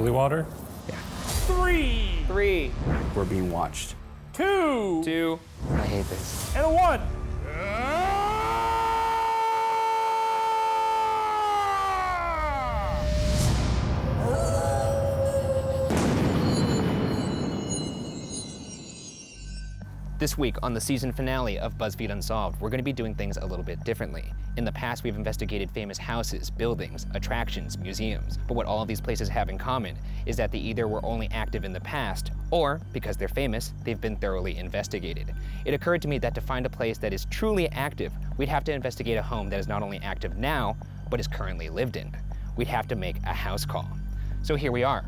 Holy water? Yeah. 3, 3, We're being watched. 2, 2. I hate this. and a 1. This week on the season finale of BuzzFeed Unsolved, we're going to be doing things a little bit differently. In the past, we've investigated famous houses, buildings, attractions, museums. But what all of these places have in common is that they either were only active in the past, or, because they're famous, they've been thoroughly investigated. It occurred to me that to find a place that is truly active, we'd have to investigate a home that is not only active now, but is currently lived in. We'd have to make a house call. So here we are,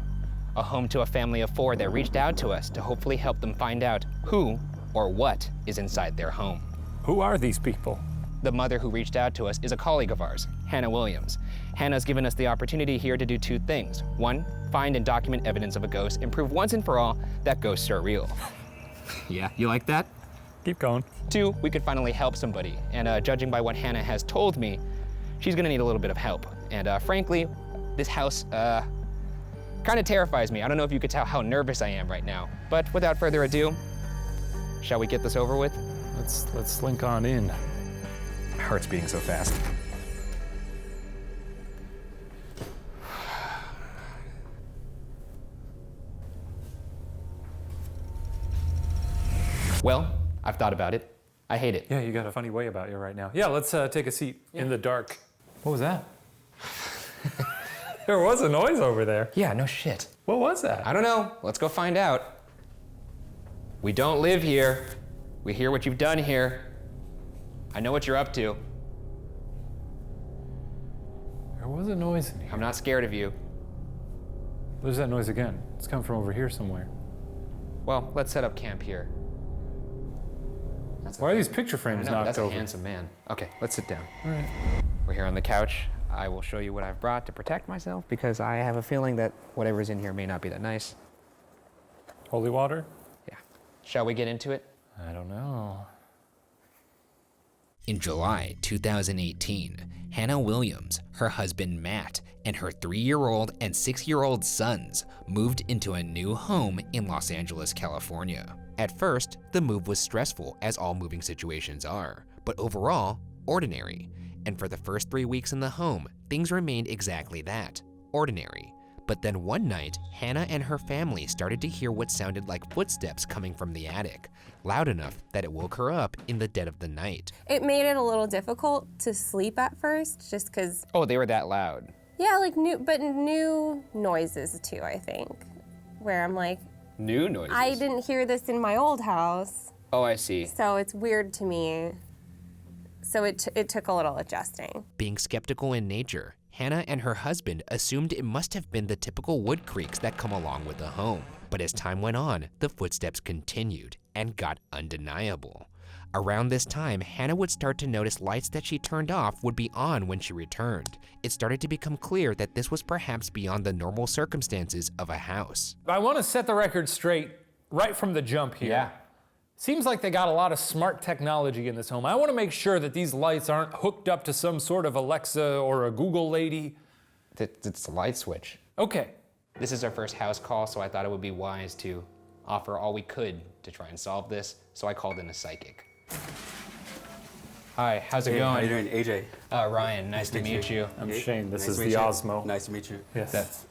a home to a family of 4 that reached out to us to hopefully help them find out who or what is inside their home. Who are these people? The mother who reached out to us is a colleague of ours, Hannah Williams. Hannah's given us the opportunity here to do 2 things. 1, find and document evidence of a ghost and prove once and for all that ghosts are real. Yeah, you like that? Keep going. 2, we could finally help somebody. And judging by what Hannah has told me, she's gonna need a little bit of help. And frankly, this house kind of terrifies me. I don't know if you could tell how nervous I am right now. But without further ado, shall we get this over with? Let's slink on in. My heart's beating so fast. Well, I've thought about it. I hate it. Yeah, you got a funny way about you right now. Yeah, let's take a seat in the dark. What was that? There was a noise over there. Yeah, no shit. What was that? I don't know. Let's go find out. We don't live here. We hear what you've done here. I know what you're up to. There was a noise in here. I'm not scared of you. There's that noise again. It's coming from over here somewhere. Well, let's set up camp here. Why are these picture frames knocked That's a over? handsome man. Okay, let's sit down. All right. We're here on the couch. I will show you what I've brought to protect myself because I have a feeling that whatever's in here may not be that nice. Holy water? Yeah. Shall we get into it? I don't know. In July 2018, Hannah Williams, her husband Matt, and her 3-year-old and 6-year-old sons moved into a new home in Los Angeles, California. At first, the move was stressful, as all moving situations are, but overall, ordinary. And for the first 3 weeks in the home, things remained exactly that, ordinary. But then one night, Hannah and her family started to hear what sounded like footsteps coming from the attic, loud enough that it woke her up in the dead of the night. It made it a little difficult to sleep at first, just because, Oh, they were that loud. yeah, like new noises too, I think, where I'm like, New noises. I didn't hear this in my old house, Oh, I see. so it's weird to me. So it took a little adjusting. Being skeptical in nature, Hannah and her husband assumed it must have been the typical wood creaks that come along with a home. But as time went on, the footsteps continued and got undeniable. Around this time, Hannah would start to notice lights that she turned off would be on when she returned. It started to become clear that this was perhaps beyond the normal circumstances of a house. I want to set the record straight right from the jump here. Seems like they got a lot of smart technology in this home. I want to make sure that these lights aren't hooked up to some sort of Alexa or a Google lady. It's a light switch. Okay. This is our first house call, so I thought it would be wise to offer all we could to try and solve this, so I called in a psychic. Hi, how's it Hey, going? how you doing, AJ? Ryan, nice to meet you. I'm Hey, Shane. This nice is to the meet you. Osmo. Nice to meet you. Yes.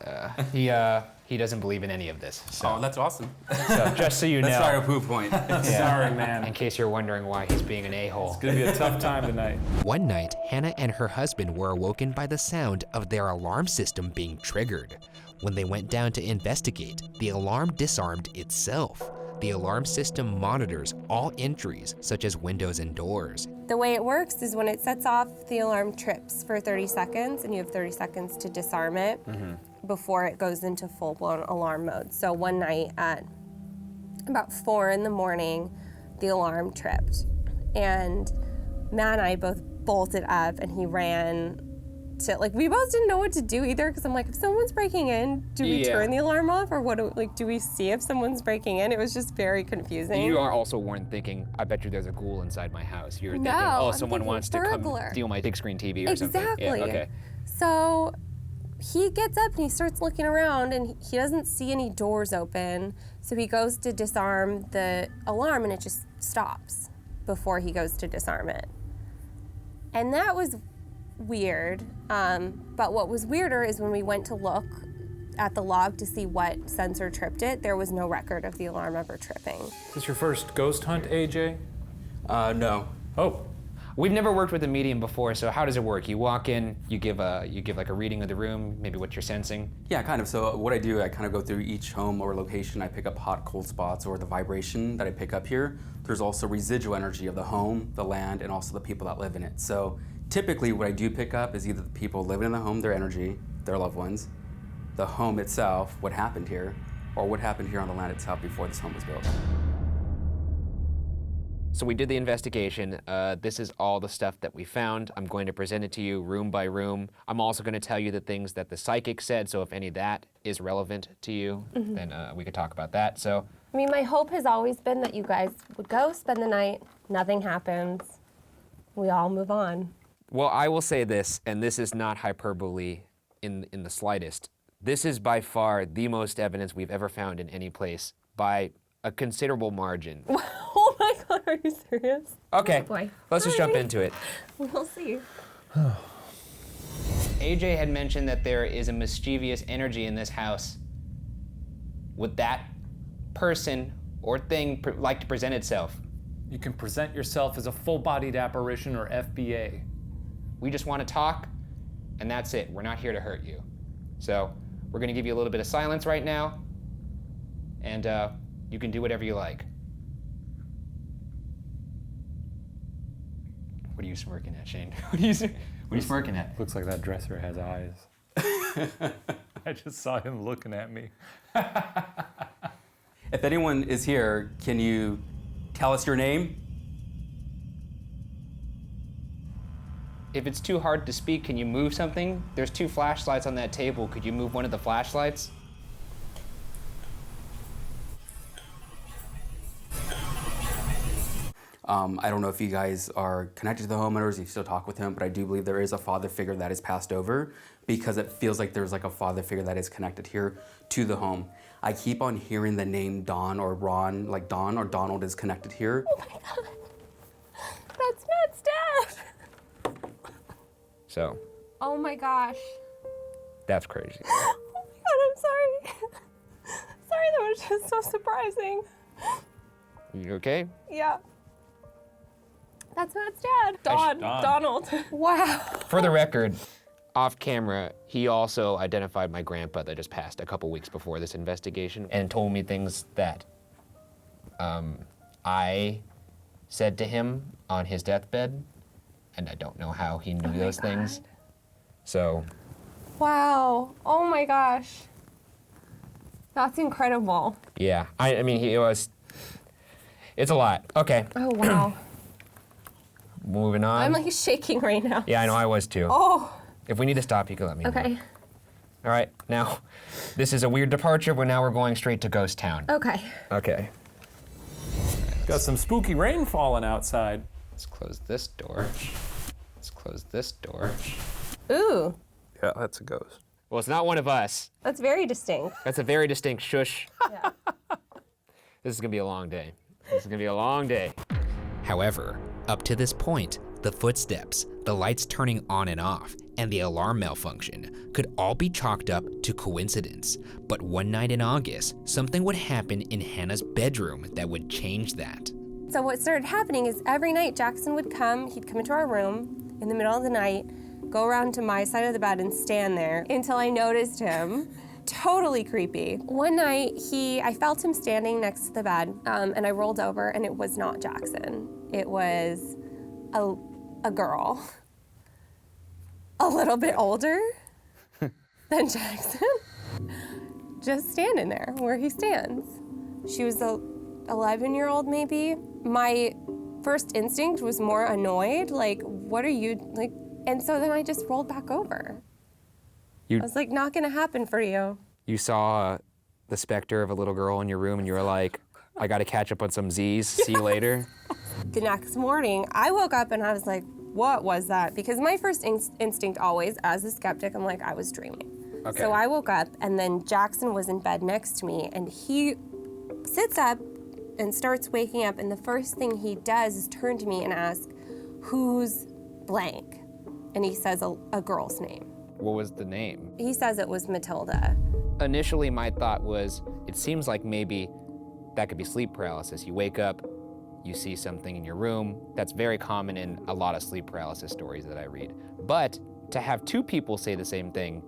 He doesn't believe in any of this. So, Oh, that's awesome. so just so you Let's start know, a proof point. Sorry, man. in case you're wondering why he's being an a-hole. It's gonna be a tough time tonight. One night, Hannah and her husband were awoken by the sound of their alarm system being triggered. When they went down to investigate, the alarm disarmed itself. The alarm system monitors all entries, such as windows and doors. The way it works is when it sets off, the alarm trips for 30 seconds, and you have 30 seconds to disarm it before it goes into full-blown alarm mode. So one night at about 4 in the morning, the alarm tripped. And Matt and I both bolted up, and he ran to, like, we both didn't know what to do either, because I'm like, if someone's breaking in, do we Yeah. turn the alarm off, or what? Do we see if someone's breaking in? It was just very confusing. You are also weren't thinking, I bet you there's a ghoul inside my house. You're thinking, No, oh, I'm someone thinking wants to burglar. come steal my big screen TV or something. Exactly. Yeah, okay. So he gets up and he starts looking around and he doesn't see any doors open. So he goes to disarm the alarm and it just stops before he goes to disarm it. And that was weird. But what was weirder is when we went to look at the log to see what sensor tripped it, there was no record of the alarm ever tripping. Is this your first ghost hunt, AJ? No. Oh, We've never worked with a medium before, so how does it work? You walk in, you give like a reading of the room, maybe what you're sensing. Yeah, kind of. So what I do, I kind of go through each home or location. I pick up hot, cold spots or the vibration that I pick up here. There's also residual energy of the home, the land, and also the people that live in it. So typically what I do pick up is either the people living in the home, their energy, their loved ones, the home itself, what happened here, or what happened here on the land itself before this home was built. So we did the investigation. This is all the stuff that we found. I'm going to present it to you room by room. I'm also going to tell you the things that the psychic said, so if any of that is relevant to you, then we could talk about that. So, I mean, my hope has always been that you guys would go spend the night, nothing happens, we all move on. well, I will say this, and this is not hyperbole in the slightest. This is by far the most evidence we've ever found in any place by a considerable margin. Oh my God, are you serious? Okay, boy. let's just jump Alrighty. into it. We'll see. AJ had mentioned that there is a mischievous energy in this house. Would that person or thing like to present itself? you can present yourself as a full-bodied apparition or FBA. We just want to talk, and that's it. We're not here to hurt you. So we're going to give you a little bit of silence right now, and you can do whatever you like. What are you smirking at, Shane? What are you smirking at? Looks like that dresser has eyes. I just saw him looking at me. If anyone is here, can you tell us your name? If it's too hard to speak, can you move something? There's 2 flashlights on that table. Could you move one of the flashlights? I don't know if you guys are connected to the homeowners, if you still talk with him, but I do believe there is a father figure that is passed over because it feels like there's like a father figure that is connected here to the home. I keep on hearing the name Don or Ron, like Don or Donald is connected here. Oh my God. That's Matt's dad. So, Oh my gosh. that's crazy. Oh my God, I'm sorry. Sorry, that was just so surprising. You okay? Yeah. That's Matt's dad. Donald. Wow. For the record, off camera, he also identified my grandpa that just passed a couple weeks before this investigation and told me things that I said to him on his deathbed, and I don't know how he knew those things. So, Wow. Oh my gosh. That's incredible. yeah, I mean, it's a lot. Okay, Oh wow. moving on. I'm like shaking right now. Yeah, I know, I was too. Oh. If we need to stop, you can let me know. Okay. All right, now, this is a weird departure, but now we're going straight to Ghost Town. Okay. Okay. Got some spooky rain falling outside. Let's close this door. Let's close this door. Ooh. Yeah, that's a ghost. Well, it's not one of us. That's very distinct. That's a very distinct shush. Yeah. This is gonna be a long day. This is gonna be a long day. However, up to this point, the footsteps, the lights turning on and off, and the alarm malfunction could all be chalked up to coincidence. But one night in August, something would happen in Hannah's bedroom that would change that. So what started happening is every night Jackson would come, he'd come into our room in the middle of the night, go around to my side of the bed and stand there until I noticed him. Totally creepy. One night, I felt him standing next to the bed, and I rolled over, and it was not Jackson. It was a girl, a little bit older than Jackson, just standing there where he stands. She was a 11-year-old maybe. My first instinct was more annoyed, like, what are you, like, and so then I just rolled back over. I was like, not gonna happen for you. You saw the specter of a little girl in your room and you were like, I gotta catch up on some Z's, see you later. The next morning, I woke up and I was like, what was that? Because my first instinct always, as a skeptic, I'm like, I was dreaming. Okay. So I woke up, and then Jackson was in bed next to me, and he sits up and starts waking up, and the first thing he does is turn to me and ask, "Who's blank?" And he says a girl's name. What was the name? He says it was Matilda. Initially, my thought was, it seems like maybe that could be sleep paralysis. You wake up, you see something in your room. That's very common in a lot of sleep paralysis stories that I read. But to have two people say the same thing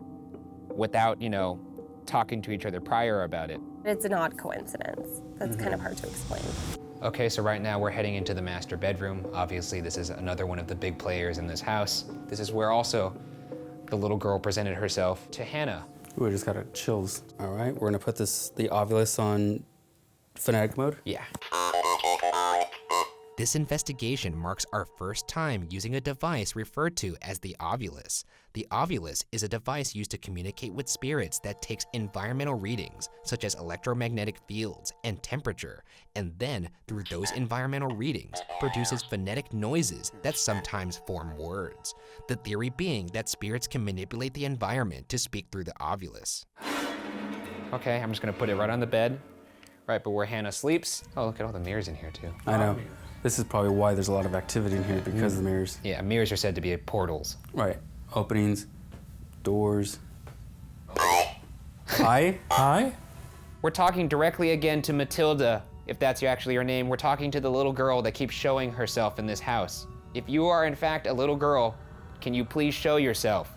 without, talking to each other prior about it. It's an odd coincidence. That's kind of hard to explain. Okay, so right now we're heading into the master bedroom. Obviously, this is another one of the big players in this house. This is where also the little girl presented herself to Hannah. Ooh, I just got chills. All right, we're gonna put the Ovilus on phonetic mode. Yeah. This investigation marks our first time using a device referred to as the Ovilus. The Ovilus is a device used to communicate with spirits that takes environmental readings, such as electromagnetic fields and temperature, and then, through those environmental readings, produces phonetic noises that sometimes form words. The theory being that spirits can manipulate the environment to speak through the Ovilus. Okay, I'm just gonna put it right on the bed, right but where Hannah sleeps. Oh, look at all the mirrors in here too. I know. This is probably why there's a lot of activity in here because of the mirrors. Yeah, mirrors are said to be portals. Right. Openings, doors. Hi? Hi? We're talking directly again to Matilda, if that's actually her name. We're talking to the little girl that keeps showing herself in this house. If you are in fact a little girl, can you please show yourself?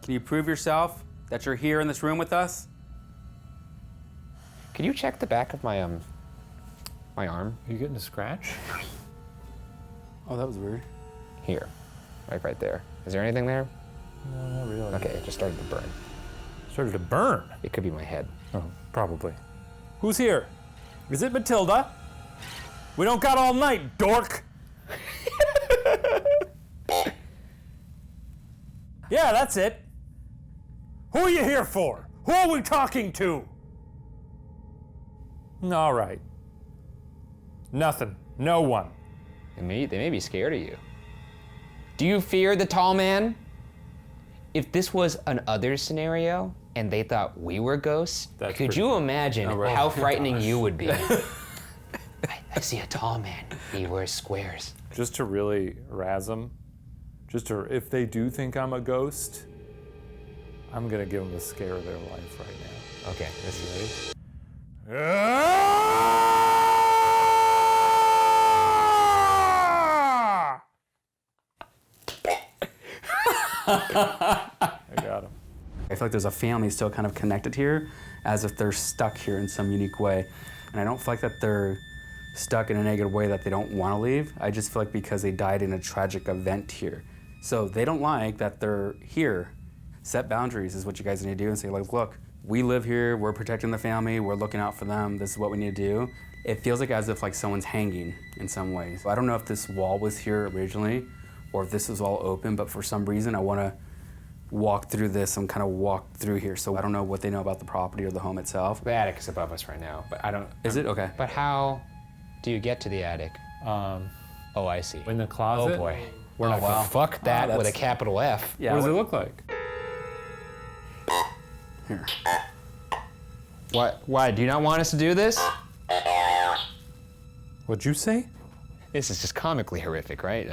Can you prove yourself that you're here in this room with us? Can you check the back of my arm? Are you getting a scratch? Oh, that was weird. Here, right there. Is there anything there? No, not really. Okay, it just started to burn. Started to burn. It could be my head. Oh, probably. Who's here? Is it Matilda? We don't got all night, dork. Yeah, that's it. Who are you here for? Who are we talking to? All right. Nothing. No one. They may be scared of you. Do you fear the tall man? If this was an other scenario and they thought we were ghosts, That's could pretty you imagine right. how frightening you would be? I see a tall man. He wears squares. Just to really razz them, if they do think I'm a ghost, I'm gonna give them the scare of their life right now. Okay, this is ready. I got him. I feel like there's a family still kind of connected here, as if they're stuck here in some unique way. And I don't feel like that they're stuck in a negative way that they don't want to leave. I just feel like because they died in a tragic event here. So they don't like that they're here. Set boundaries is what you guys need to do and say, like, look, we live here, we're protecting the family, we're looking out for them, this is what we need to do. It feels like as if like someone's hanging in some ways. I don't know if this wall was here originally or if this was all open, but for some reason I want to walk through this and kind of walk through here. So I don't know what they know about the property or the home itself. The attic is above us right now, but I don't. Is it? Okay. But how do you get to the attic? Oh, I see. In the closet? Oh boy. We're not Well, fuck that with a that's- capital F. Yeah. What does it look like? Here. What? Why? Do you not want us to do this? What'd you say? This is just comically horrific, right?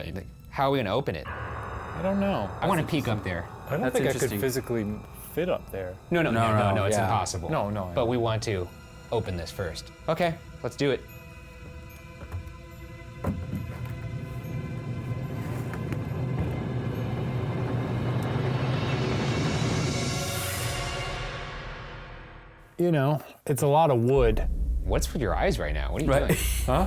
How are we gonna open it? I don't know. I want to peek up there. I don't That's think I could interesting. physically fit up there. No, it's yeah. impossible. No. But we want to open this first. Okay, let's do it. You know, it's a lot of wood. What's with your eyes right now? What are you Right. doing? Huh?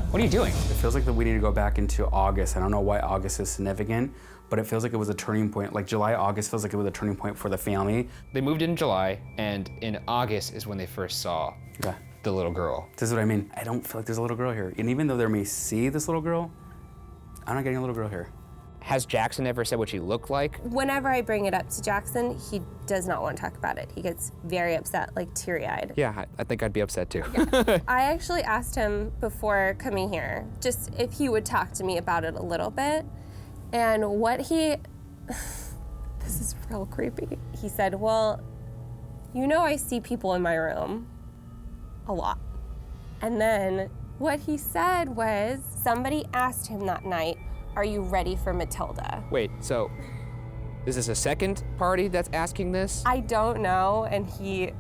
What are you doing? It feels like that we need to go back into August. I don't know why August is significant, but it feels like it was a turning point. Like July, August feels like it was a turning point for the family. They moved in July, and in August is when they first saw Okay. the little girl. This is what I mean. I don't feel like there's a little girl here. And even though they may see this little girl, I'm not getting a little girl here. Has Jackson ever said what she looked like? Whenever I bring it up to Jackson, he does not want to talk about it. He gets very upset, like teary-eyed. Yeah, I think I'd be upset too. I actually asked him before coming here, just if he would talk to me about it a little bit. And what he, This is real creepy. He said, well, you know I see people in my room a lot. And then what he said was, somebody asked him that night, are you ready for Matilda? Wait, so is this a second party that's asking this? I don't know, and he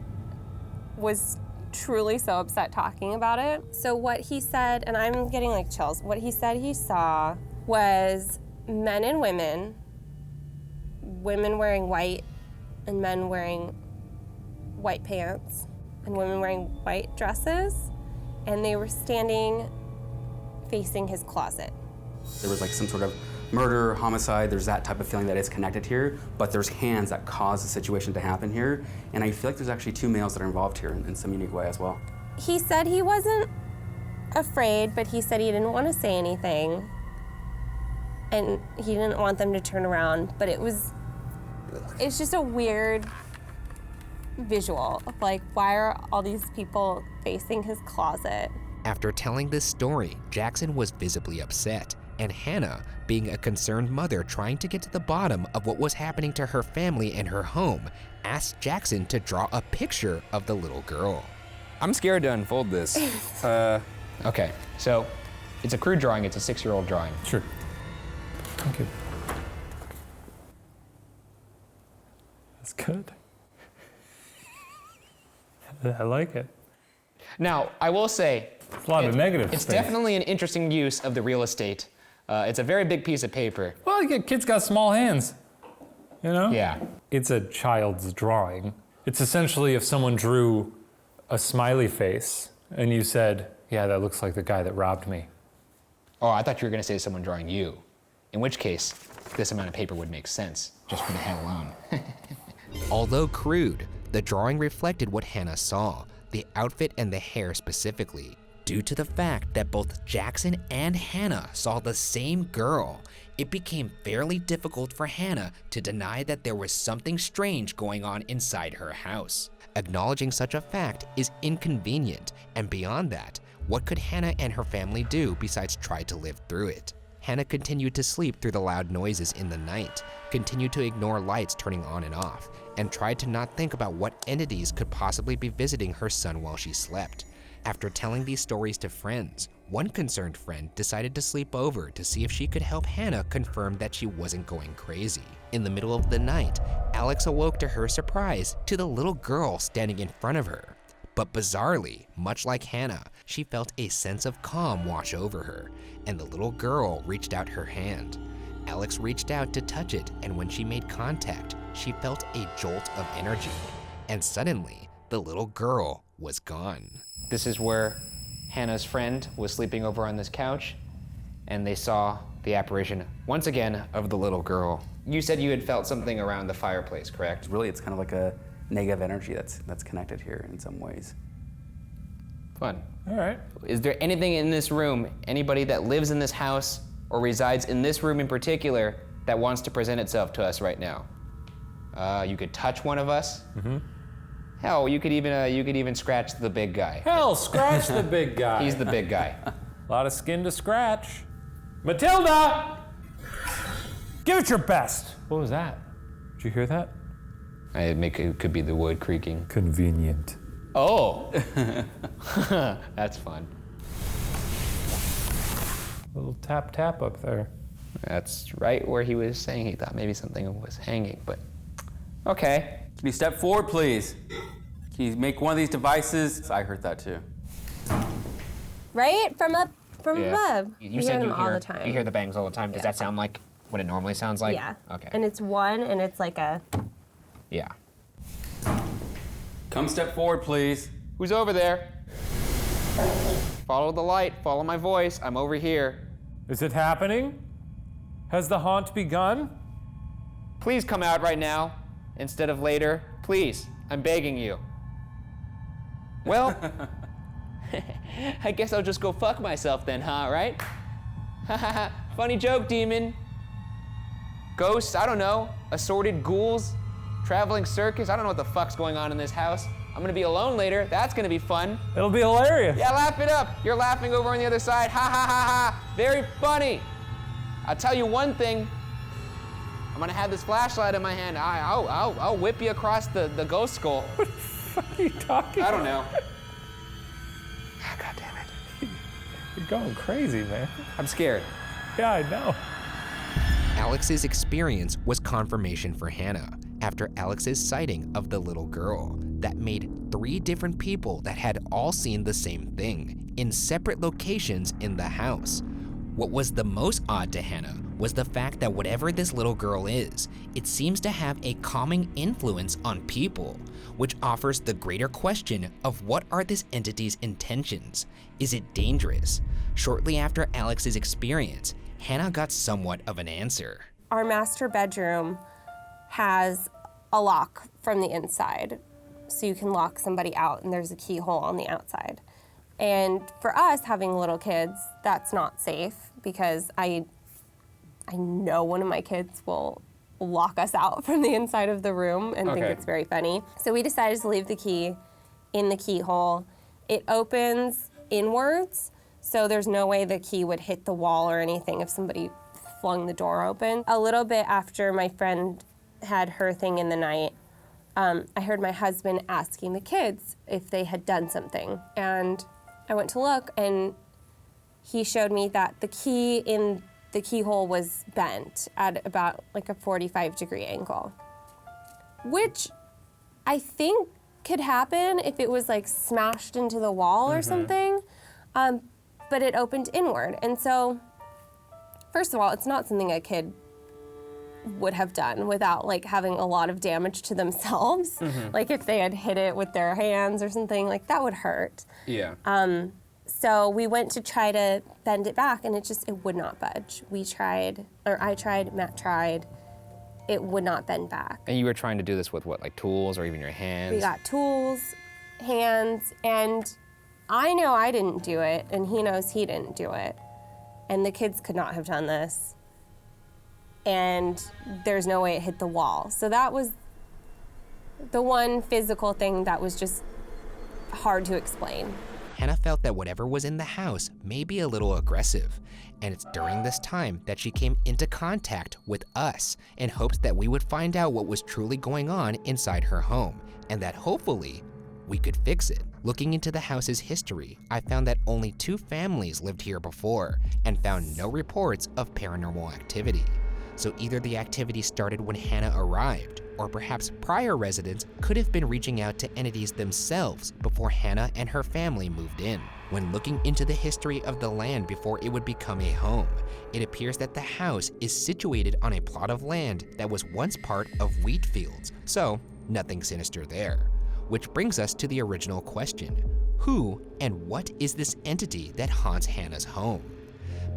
was truly so upset talking about it. So what he said, and I'm getting like chills, what he said he saw was men and women wearing white and men wearing white pants and women wearing white dresses, and they were standing facing his closet. There was like some sort of murder, homicide, there's that type of feeling that is connected here, but there's hands that cause the situation to happen here, and I feel like there's actually 2 males that are involved here in some unique way as well. He said he wasn't afraid, but he said he didn't want to say anything, and he didn't want them to turn around, but it's just a weird visual of like, why are all these people facing his closet? After telling this story, Jackson was visibly upset, and Hannah, being a concerned mother trying to get to the bottom of what was happening to her family and her home, asked Jackson to draw a picture of the little girl. I'm scared to unfold this. Okay, so it's a crude drawing, it's a 6-year-old drawing. Sure. Thank you. That's good. I like it. Now, I will say, It's a lot of negative it's space. definitely an interesting use of the real estate. It's a very big piece of paper. Well, kids got small hands, you know? Yeah. It's a child's drawing. It's essentially if someone drew a smiley face and you said, yeah, that looks like the guy that robbed me. Oh, I thought you were gonna say someone drawing you. In which case, this amount of paper would make sense, just for the head alone. Although crude, the drawing reflected what Hannah saw, the outfit and the hair specifically. Due to the fact that both Jackson and Hannah saw the same girl, it became fairly difficult for Hannah to deny that there was something strange going on inside her house. Acknowledging such a fact is inconvenient, and beyond that, what could Hannah and her family do besides try to live through it? Hannah continued to sleep through the loud noises in the night, continued to ignore lights turning on and off, and tried to not think about what entities could possibly be visiting her son while she slept. After telling these stories to friends, one concerned friend decided to sleep over to see if she could help Hannah confirm that she wasn't going crazy. In the middle of the night, Alex awoke to her surprise to the little girl standing in front of her. But bizarrely, much like Hannah, she felt a sense of calm wash over her, and the little girl reached out her hand. Alex reached out to touch it, and when she made contact, she felt a jolt of energy. And suddenly, the little girl was gone. This is where Hannah's friend was sleeping over on this couch, and they saw the apparition, once again, of the little girl. You said you had felt something around the fireplace, correct? Really, it's kind of like a negative energy that's connected here in some ways. Fun. All right. Is there anything in this room, anybody that lives in this house or resides in this room in particular, that wants to present itself to us right now? You could touch one of us. Mm-hmm. Hell, you could even scratch the big guy. Hell, scratch the big guy. He's the big guy. A lot of skin to scratch. Matilda! Give it your best. What was that? Did you hear that? It could be the wood creaking. Convenient. Oh, that's fun. Little tap tap up there. That's right where he was saying he thought maybe something was hanging, but okay. Can you step forward, please? Can you make one of these devices? I heard that too. Right? From above. You hear said them you all hear, the time. you hear the bangs all the time. Does that sound like what it normally sounds like? Yeah. Okay. And it's one, and it's like a. Yeah. Come step forward, please. Who's over there? Follow the light, follow my voice. I'm over here. Is it happening? Has the haunt begun? Please come out right now instead of later. Please, I'm begging you. Well, I guess I'll just go fuck myself then, huh, right? Funny joke, demon. Ghosts, I don't know. Assorted ghouls, traveling circus. I don't know what the fuck's going on in this house. I'm gonna be alone later. That's gonna be fun. It'll be hilarious. Yeah, laugh it up. You're laughing over on the other side. Ha ha ha ha. Very funny. I'll tell you one thing. I'm gonna have this flashlight in my hand. I'll whip you across the ghost skull. What are you talking I don't know. God damn it. You're going crazy, man. I'm scared. Yeah, I know. Alex's experience was confirmation for Hannah after Alex's sighting of the little girl that made 3 different people that had all seen the same thing in separate locations in the house. What was the most odd to Hannah was the fact that whatever this little girl is, it seems to have a calming influence on people, which offers the greater question of what are this entity's intentions? Is it dangerous? Shortly after Alex's experience, Hannah got somewhat of an answer. Our master bedroom has a lock from the inside, so you can lock somebody out, and there's a keyhole on the outside. And for us, having little kids, that's not safe because I know one of my kids will lock us out from the inside of the room and think it's very funny. So we decided to leave the key in the keyhole. It opens inwards, so there's no way the key would hit the wall or anything if somebody flung the door open. A little bit after my friend had her thing in the night, I heard my husband asking the kids if they had done something. And I went to look, and he showed me that the key in the keyhole was bent at about like a 45-degree angle, which I think could happen if it was like smashed into the wall or something, but it opened inward. And so, first of all, it's not something a kid would have done without like having a lot of damage to themselves. Like if they had hit it with their hands or something, like that would hurt. Yeah. So we went to try to bend it back, and it would not budge. We tried, or I tried, Matt tried. It would not bend back. And you were trying to do this with what, like tools or even your hands? We got tools, hands, and I know I didn't do it, and he knows he didn't do it. And the kids could not have done this. And there's no way it hit the wall. So that was the one physical thing that was just hard to explain. Hannah felt that whatever was in the house may be a little aggressive, and it's during this time that she came into contact with us in hopes that we would find out what was truly going on inside her home, and that hopefully we could fix it. Looking into the house's history, I found that only 2 families lived here before and found no reports of paranormal activity. So either the activity started when Hannah arrived, or perhaps prior residents could have been reaching out to entities themselves before Hannah and her family moved in. When looking into the history of the land before it would become a home, it appears that the house is situated on a plot of land that was once part of wheat fields, so nothing sinister there. Which brings us to the original question: who and what is this entity that haunts Hannah's home?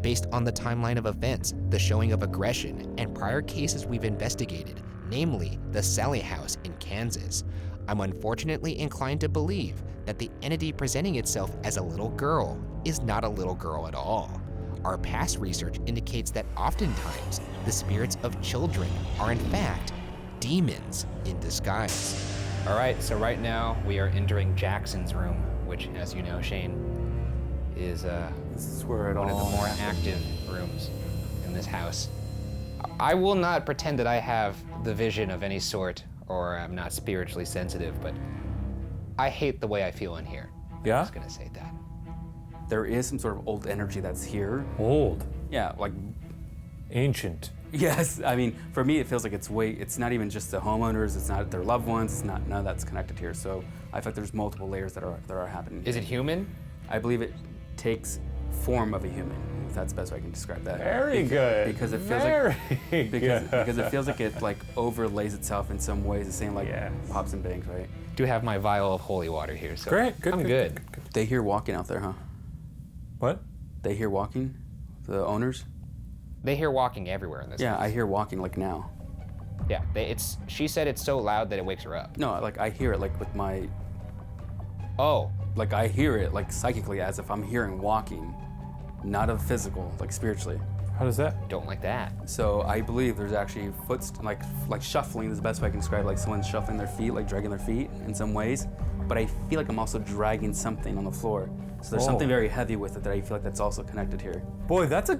Based on the timeline of events, the showing of aggression, and prior cases we've investigated, namely the Sallie House in Kansas, I'm unfortunately inclined to believe that the entity presenting itself as a little girl is not a little girl at all. Our past research indicates that oftentimes the spirits of children are in fact demons in disguise. All right, so right now we are entering Jackson's room, which, as you know, Shane, is This is where it one of the all more happened. active rooms in this house. I will not pretend that I have the vision of any sort, or I'm not spiritually sensitive, but I hate the way I feel in here. Yeah? I'm just gonna say that. There is some sort of old energy that's here. Old, Yeah, like, ancient. yes, I mean, for me, it feels like it's not even just the homeowners, it's not their loved ones, it's not, none of that's connected here. So I feel like there's multiple layers that are happening. Is it human? I believe it takes form of a human, if that's the best way I can describe that. Very good. Because it feels Very like good. because it feels like it like overlays itself in some ways, the same like Yes. pops and bangs, right? Do have my vial of holy water here, so Great, good, I'm good, good. They hear walking out there, huh? What? They hear walking, the owners. They hear walking everywhere in this Yeah, house. I hear walking like now. Yeah, she said it's so loud that it wakes her up. No, like I hear it like with my, Oh, like I hear it like psychically as if I'm hearing walking, not of physical, like spiritually. How does that? don't like that. So I believe there's actually like shuffling is the best way I can describe it, like someone's shuffling their feet, like dragging their feet in some ways. But I feel like I'm also dragging something on the floor. So there's Oh. something very heavy with it that I feel like that's also connected here. Boy, that's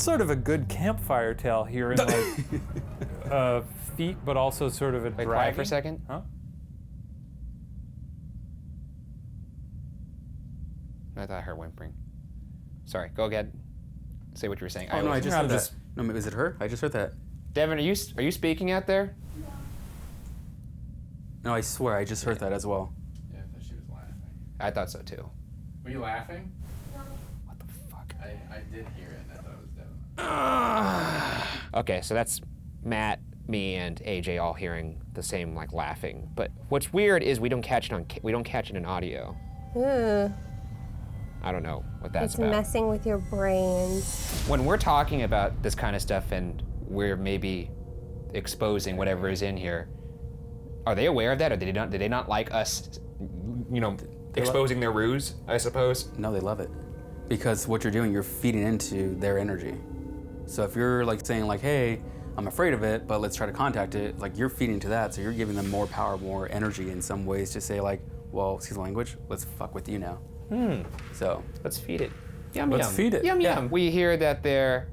sort of a good campfire tale here in like feet, but also sort of a Wait, dragging. quiet for a second. Huh? I thought I heard whimpering. Sorry, go ahead. Say what you were saying. Oh no, I just I'm heard that. just- No, is it her? I just heard that. Devin, are you speaking out there? No, I swear, I just heard that as well. Yeah, I thought she was laughing. I thought so too. Were you laughing? What the fuck? I did hear it, and I thought it was Devin. Okay, so that's Matt, me, and AJ all hearing the same like laughing. But what's weird is we don't catch it in audio. Ugh, I don't know what that's it's about. messing with your brains. When we're talking about this kind of stuff and we're maybe exposing whatever is in here, are they aware of that, or did they not like us, exposing their ruse? I suppose. No, they love it. Because what you're doing, you're feeding into their energy. So if you're like saying like, hey, I'm afraid of it, but let's try to contact it, like you're feeding to that, so you're giving them more power, more energy in some ways to say like, well, excuse the language, let's fuck with you now. So Let's feed it. Yum Let's yum. feed it. Yum Yeah. yum. We hear that there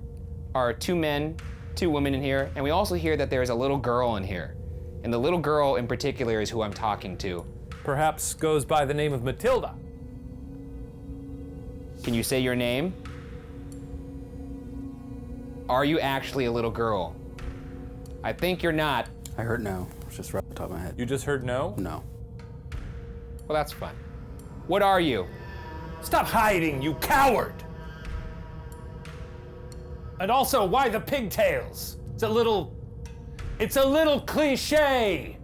are 2 men, 2 women in here, and we also hear that there is a little girl in here. And the little girl in particular is who I'm talking to. Perhaps goes by the name of Matilda. Can you say your name? Are you actually a little girl? I think you're not. I heard no. It's just right off the top of my head. You just heard no? No. Well, that's fun. What are you? Stop hiding, you coward! And also, why the pigtails? It's a little cliche.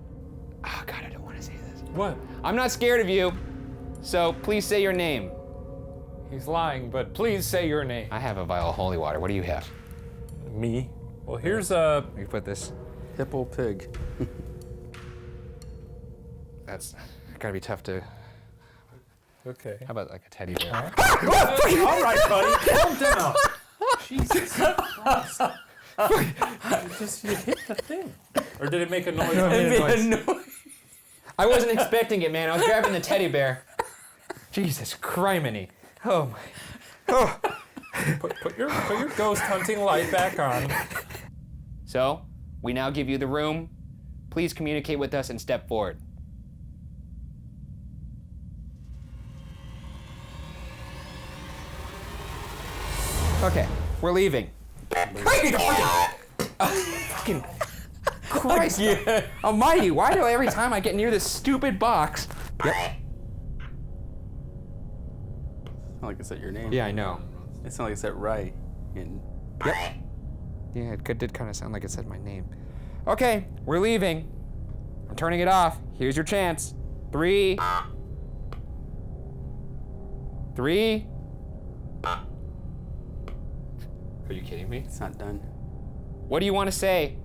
Oh God, I don't want to say this. What? I'm not scared of you, so please say your name. He's lying, but please say your name. I have a vial of holy water. What do you have? Me? Well, here's a. Let me put this. Hippo pig. That's gotta be tough to. Okay. How about like a teddy bear? All right, buddy, calm down. Jesus Christ. You hit the thing. Or did it make a noise? I wasn't expecting it, man. I was grabbing the teddy bear. Jesus criminy. Oh my. Put your ghost hunting light back on. So, we now give you the room. Please communicate with us and step forward. Okay, we're leaving. Fucking Christ almighty, why do every time I get near this stupid box? Yep. It's not like I said your name. Yeah, I know. It's not like I said right. Yep. Yeah, it did kind of sound like it said my name. Okay, we're leaving. I'm turning it off. Here's your chance. 3. Are you kidding me? It's not done. What do you want to say?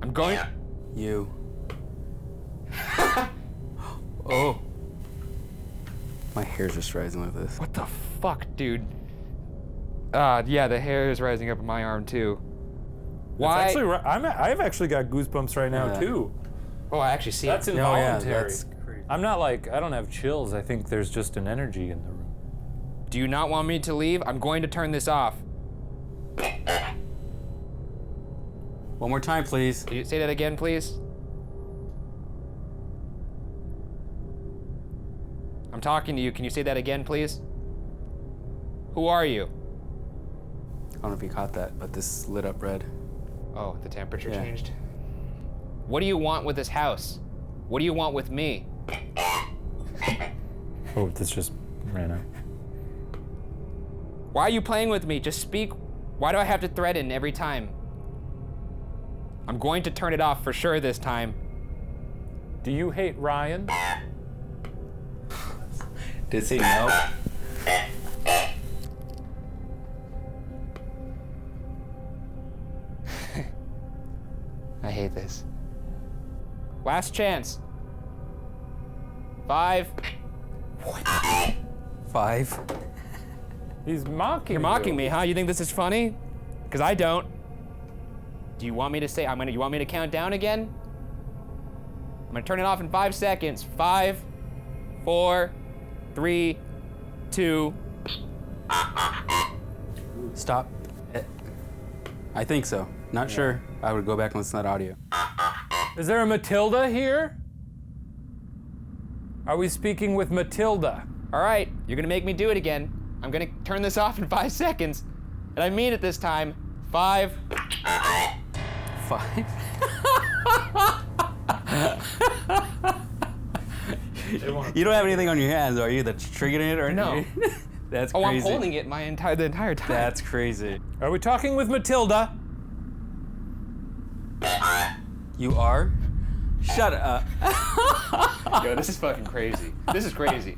I'm going. You. Oh. My hair's just rising like this. What the fuck, dude? Yeah, the hair is rising up in my arm too. Why? Actually, I've actually got goosebumps right now Yeah. too. Oh, I actually see That's it. No, yeah, involuntary. that's crazy. I'm not like, I don't have chills. I think there's just an energy in the room. Do you not want me to leave? I'm going to turn this off. One more time, please. Can you say that again, please? I'm talking to you. Can you say that again, please? Who are you? I don't know if you caught that, but this lit up red. Oh, the temperature Yeah. changed. What do you want with this house? What do you want with me? Oh, this just ran out. Why are you playing with me? Just speak. Why do I have to threaten every time? I'm going to turn it off for sure this time. Do you hate Ryan? Did it say no? I hate this. Last chance. 5. 5. He's mocking You're mocking me, huh? You think this is funny? Because I don't. Do you want me to say, you want me to count down again? I'm gonna turn it off in 5 seconds. 5, 4, 3, 2. Stop. I think so. Not sure. I would go back and listen to that audio. Is there a Matilda here? Are we speaking with Matilda? All right, you're gonna make me do it again. I'm gonna turn this off in 5 seconds. And I mean it this time. 5. 5? You don't have anything on your hands, are you, that's triggering it or No. anything? That's Oh, crazy. I'm holding it the entire time. That's crazy. Are we talking with Matilda? You are? Shut up. Yo, this is fucking crazy. This is crazy.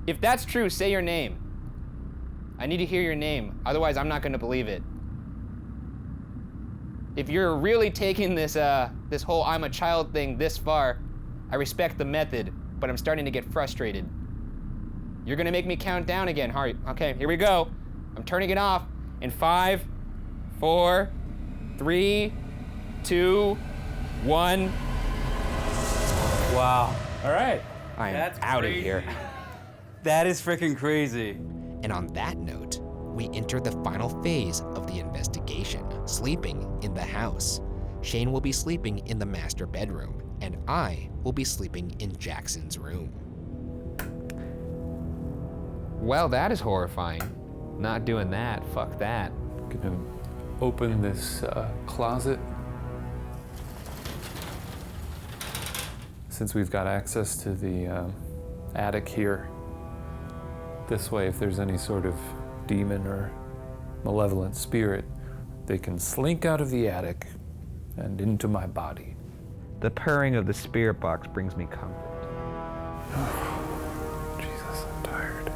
If that's true, say your name. I need to hear your name. Otherwise, I'm not gonna believe it. If you're really taking this this whole I'm a child thing this far, I respect the method, but I'm starting to get frustrated. You're gonna make me count down again, Harry. Okay, here we go. I'm turning it off in 5, 4, 3, 2, 1. Wow. All right. I am That's out of crazy. here. That is freaking crazy. And on that note, we enter the final phase of the investigation, sleeping in the house. Shane will be sleeping in the master bedroom, and I will be sleeping in Jackson's room. Well, that is horrifying. Not doing that, fuck that. Gonna open this closet. Since we've got access to the attic here, this way, if there's any sort of demon or malevolent spirit, they can slink out of the attic and into my body. The purring of the spirit box brings me comfort. Jesus, I'm tired.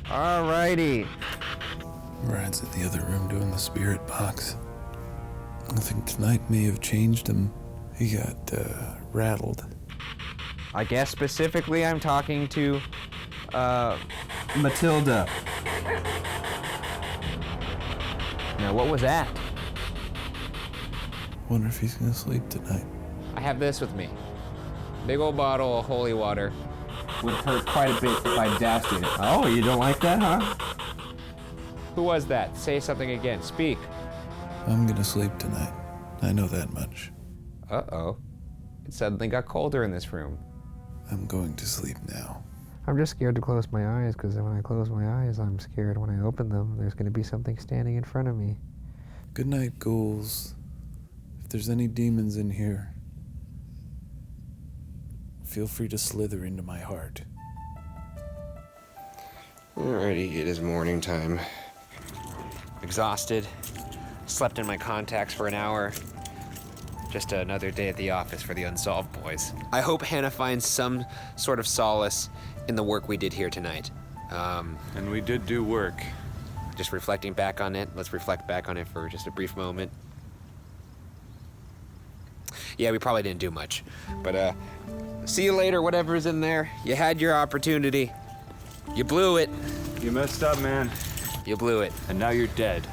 Alrighty. Brad's in the other room doing the spirit box. I think tonight may have changed him. He got rattled. I guess specifically I'm talking to, Matilda. Now, what was that? Wonder if he's gonna sleep tonight. I have this with me. Big old bottle of holy water. Would hurt quite a bit if I doused it. Oh, you don't like that, huh? Who was that? Say something again. Speak. I'm gonna sleep tonight. I know that much. Uh-oh. It suddenly got colder in this room. I'm going to sleep now. I'm just scared to close my eyes because when I close my eyes, I'm scared when I open them, there's going to be something standing in front of me. Good night, ghouls. If there's any demons in here, feel free to slither into my heart. Alrighty, it is morning time. Exhausted. Slept in my contacts for an hour. Just another day at the office for the Unsolved boys. I hope Hannah finds some sort of solace in the work we did here tonight. And we did do work. Just reflecting back on it. Let's reflect back on it for just a brief moment. Yeah, we probably didn't do much. But, see you later, whatever's in there. You had your opportunity. You blew it. You messed up, man. You blew it. And now you're dead.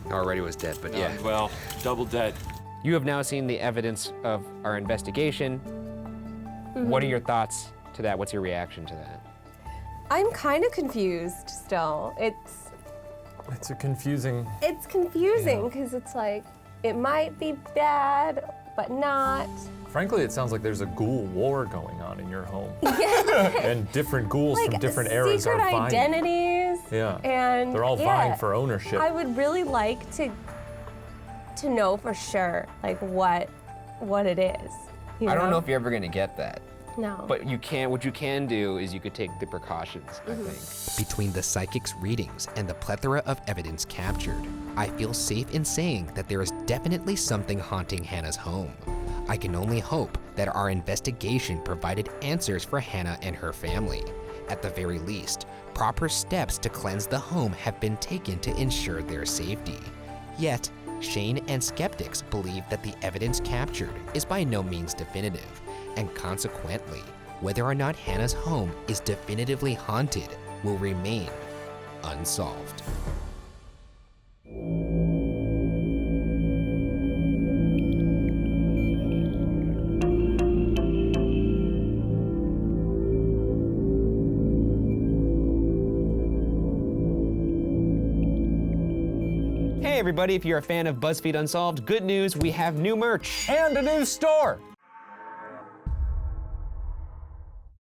Already was dead, but yeah. Well, double dead. You have now seen the evidence of our investigation. What are your thoughts to that? What's your reaction to that? I'm kind of confused still. It's It's a confusing. confusing because it's like it might be bad, but not. Frankly, it sounds like there's a ghoul war going on in your home. And different ghouls Like from different eras secret are vying. identities. Yeah. And They're all vying for ownership. I would really like to know for sure like what it is. You I don't know if you're ever gonna get that. No. But you can. What you can do is you could take the precautions, I think. Between the psychic's readings and the plethora of evidence captured, I feel safe in saying that there is definitely something haunting Hannah's home. I can only hope that our investigation provided answers for Hannah and her family. At the very least, proper steps to cleanse the home have been taken to ensure their safety. Yet, Shane and skeptics believe that the evidence captured is by no means definitive, and consequently, whether or not Hannah's home is definitively haunted will remain unsolved. Hey everybody, if you're a fan of BuzzFeed Unsolved, good news, we have new merch. And a new store.